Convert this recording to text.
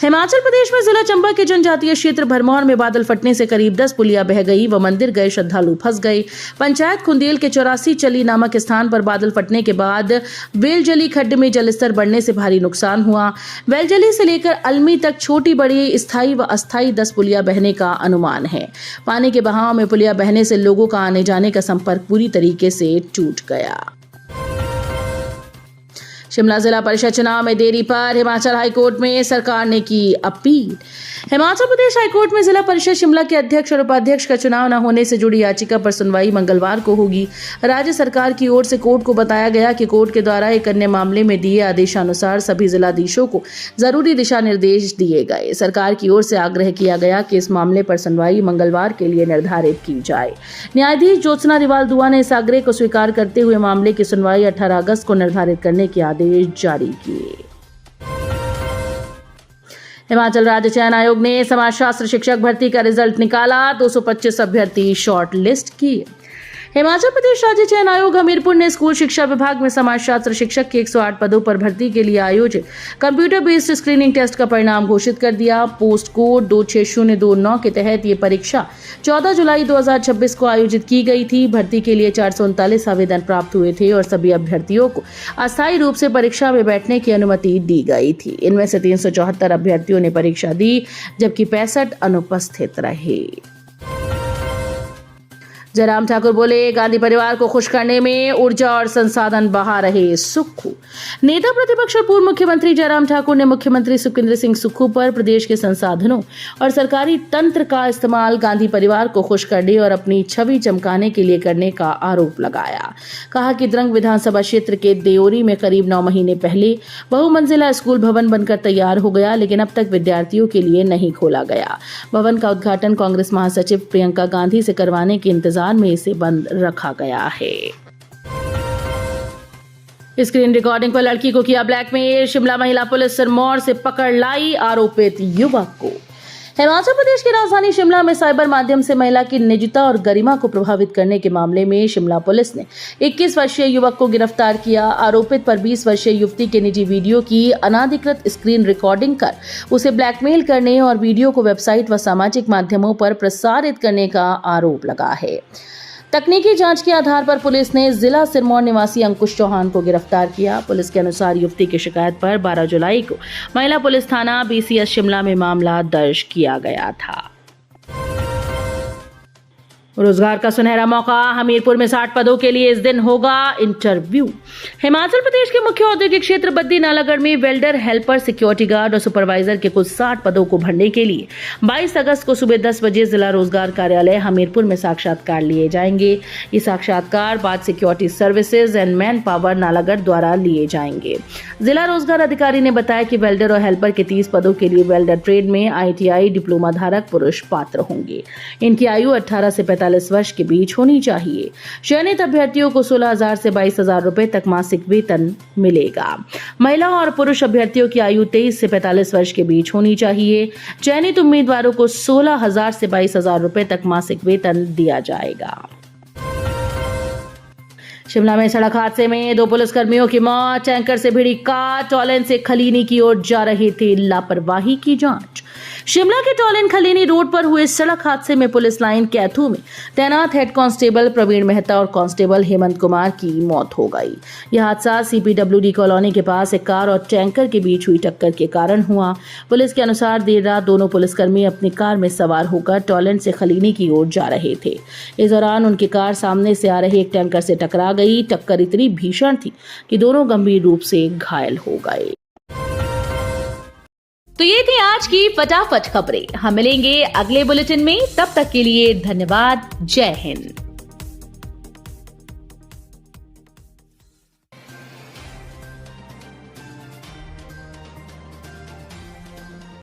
हिमाचल प्रदेश में जिला चंबा के जनजातीय क्षेत्र भरमौर में बादल फटने से करीब 10 पुलियां बह गई व मंदिर गए श्रद्धालु फंस गए। पंचायत खुंदेल के 84 चली नामक स्थान पर बादल फटने के बाद वेलजली खड्ड में जलस्तर बढ़ने से भारी नुकसान हुआ। वेलजली से लेकर अलमी तक छोटी बड़ी स्थायी व अस्थायी 10 पुलियां बहने का अनुमान है। पानी के बहाव में पुलियां बहने से लोगों का आने जाने का संपर्क पूरी तरीके से टूट गया। शिमला जिला परिषद चुनाव में देरी पर हिमाचल हाईकोर्ट में सरकार ने की अपील। हिमाचल प्रदेश हाईकोर्ट में जिला परिषद शिमला के अध्यक्ष और उपाध्यक्ष का चुनाव न होने से जुड़ी याचिका पर सुनवाई मंगलवार को होगी। राज्य सरकार की ओर से कोर्ट को बताया गया कि कोर्ट के द्वारा एक अन्य मामले में दिए आदेशानुसार सभी जिलाधीशों को जरूरी दिशा निर्देश दिए गए। सरकार की ओर से आग्रह किया गया कि इस मामले पर सुनवाई मंगलवार के लिए निर्धारित की जाए। न्यायाधीश ज्योत्सना रिवाल दुआ ने इस आग्रह को स्वीकार करते हुए मामले की सुनवाई 18 अगस्त को निर्धारित करने के आदेश जारी किए। हिमाचल राज्य चयन आयोग ने समाजशास्त्र शिक्षक भर्ती का रिजल्ट निकाला। 225 अभ्यर्थी शॉर्ट लिस्ट किए। हिमाचल प्रदेश राज्य चयन आयोग हमीरपुर ने स्कूल शिक्षा विभाग में समाजशास्त्र शिक्षक के 108 पदों पर भर्ती के लिए आयोजित कंप्यूटर बेस्ड स्क्रीनिंग टेस्ट का परिणाम घोषित कर दिया। पोस्ट कोड 26029 के तहत ये परीक्षा 14 जुलाई 2026 को आयोजित की गई थी। भर्ती के लिए 439 आवेदन प्राप्त हुए थे और सभी अभ्यर्थियों को अस्थायी रूप से परीक्षा में बैठने की अनुमति दी गई थी। इनमें से 374 अभ्यर्थियों ने परीक्षा दी, जबकि 65 अनुपस्थित रहे। जयराम ठाकुर बोले, गांधी परिवार को खुश करने में ऊर्जा और संसाधन बहा रहे सुक्खू। नेता प्रतिपक्ष और पूर्व मुख्यमंत्री जयराम ठाकुर ने मुख्यमंत्री सुखविंदर सिंह सुक्खू पर प्रदेश के संसाधनों और सरकारी तंत्र का इस्तेमाल गांधी परिवार को खुश करने और अपनी छवि चमकाने के लिए करने का आरोप लगाया। कहा कि द्रंग विधानसभा क्षेत्र के देओरी में करीब 9 महीने पहले बहुमंजिला स्कूल भवन बनकर तैयार हो गया, लेकिन अब तक विद्यार्थियों के लिए नहीं खोला गया। भवन का उद्घाटन कांग्रेस महासचिव प्रियंका गांधी से करवाने के इंतजार में इसे बंद रखा गया है। स्क्रीन रिकॉर्डिंग पर लड़की को किया ब्लैकमेल। शिमला महिला पुलिस सिरमौर से पकड़ लाई आरोपित युवक को। हिमाचल प्रदेश की राजधानी शिमला में साइबर माध्यम से महिला की निजता और गरिमा को प्रभावित करने के मामले में शिमला पुलिस ने 21 वर्षीय युवक को गिरफ्तार किया। आरोपित पर 20 वर्षीय युवती के निजी वीडियो की अनाधिकृत स्क्रीन रिकॉर्डिंग कर उसे ब्लैकमेल करने और वीडियो को वेबसाइट व सामाजिक माध्यमों पर प्रसारित करने का आरोप लगा है। तकनीकी जांच के आधार पर पुलिस ने जिला सिरमौर निवासी अंकुश चौहान को गिरफ्तार किया। पुलिस के अनुसार युवती की शिकायत पर 12 जुलाई को महिला पुलिस थाना BCS शिमला में मामला दर्ज किया गया था। रोजगार का सुनहरा मौका। हमीरपुर में 60 पदों के लिए इस दिन होगा इंटरव्यू। हिमाचल प्रदेश के मुख्य औद्योगिक क्षेत्र बद्दी नालागढ़ में वेल्डर, हेल्पर, सिक्योरिटी गार्ड और सुपरवाइजर के कुल 60 पदों को भरने के लिए 22 अगस्त को सुबह 10 बजे जिला रोजगार कार्यालय हमीरपुर में साक्षात्कार लिए जाएंगे। ये साक्षात्कार बाद security services and man power Nalagarh द्वारा लिए जाएंगे। जिला रोजगार अधिकारी ने बताया कि वेल्डर और हेल्पर के 30 पदों के लिए वेल्डर ट्रेड में ITI डिप्लोमा धारक पुरुष पात्र होंगे। इनकी आयु 18 से 45 वर्ष के बीच होनी चाहिए। चयनित अभ्यर्थियों को 16,000 से 22,000 रुपए तक मासिक वेतन मिलेगा। महिला और पुरुष अभ्यर्थियों की आयु 23 से 45 वर्ष के बीच होनी चाहिए। चयनित उम्मीदवारों को 16,000 से 22,000 रुपए तक मासिक वेतन दिया जाएगा। शिमला में सड़क हादसे में 2 पुलिसकर्मियों की मौत। टैंकर से भिड़ी कार टॉलेन से खलीनी की ओर जा रही थी। लापरवाही की जांच। शिमला के टॉलेन खलीनी रोड पर हुए सड़क हादसे में पुलिस लाइन कैथू में तैनात हेड कांस्टेबल प्रवीण मेहता और कांस्टेबल हेमंत कुमार की मौत हो गई। यह हादसा CPWD कॉलोनी के पास एक कार और टैंकर के बीच हुई टक्कर के कारण हुआ। पुलिस के अनुसार देर रात दोनों पुलिसकर्मी अपनी कार में सवार होकर टॉलेन से खलीनी की ओर जा रहे थे। इस दौरान उनकी कार सामने से आ रहे एक टैंकर से टकरा गई। टक्कर इतनी भीषण थी कि दोनों गंभीर रूप से घायल हो गए। तो ये थी आज की फटाफट खबरें। हम मिलेंगे अगले बुलेटिन में। तब तक के लिए धन्यवाद। जय हिंद।